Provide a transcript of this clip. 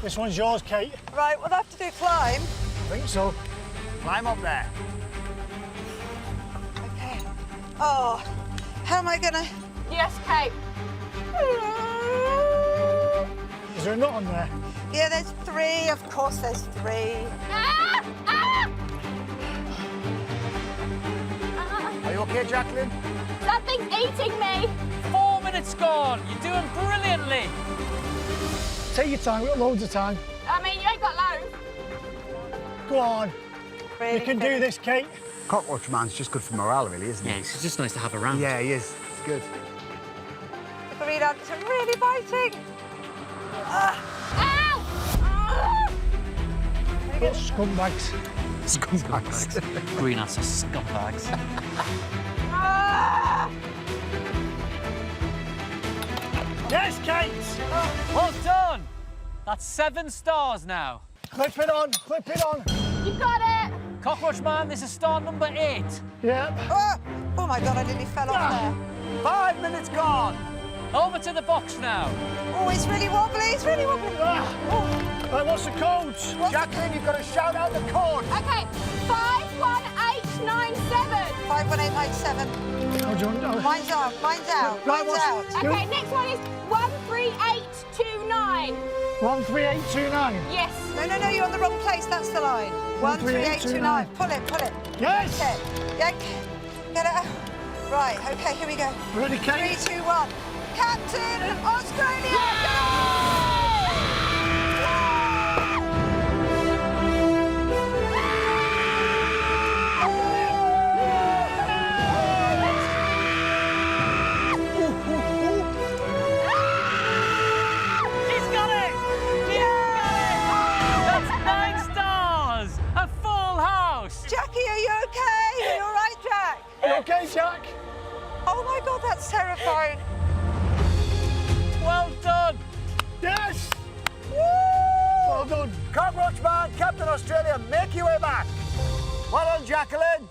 This one's yours, Kate. Right, we'll have to do climb. I think so. Climb up there. Okay. Oh, how am I gonna... Yes, Kate. Is there a nut on there? Yeah, there's 3. Of course there's 3. Ah! Ah! Are you okay, Jacqueline? Something's eating me. 4 minutes gone. You're doing brilliantly. Take your time, we've got loads of time. I mean, you ain't got loads. Go on. Really You can quick. do this, Kate. Cockroach Man's just good for morale, really, isn't he? Yeah, it's just nice to have around. Yeah, he is. It's good. The green ants are really biting. Ow! Ah! What scumbags. Scumbags. Green ants are scumbags. Ah! Yes, Kate! Well done. That's 7 stars now. Clip it on, clip it on. You got it. Cockroach Man, this is star number 8. Yeah. Oh my God, I nearly fell off there. 5 minutes gone. Over to the box now. Oh, it's really wobbly, it's really wobbly. Right, what's the code? Jacqueline, you've got to shout out the code. Okay, 51897. 51897. Oh, do you want to... Mine's out, mine's out, Right, mine's out. Okay, next one is 13829. 13829. Yes. No, you're on the wrong place, that's the line. 13829. Pull it, pull it. Yes! Okay. Yeah, get it out. Right, okay, here we go. Ready, 3, Kate? 2, 1. Captain Australia! She's got it! She's got it! That's 9 stars! A full house! Jackie, are you okay? Are you all right, Jack? You okay, Jack? Oh my God, that's terrifying. Well done! Yes! Well done. Cockroach Man, Captain Australia, make your way back. Well done, Jacqueline.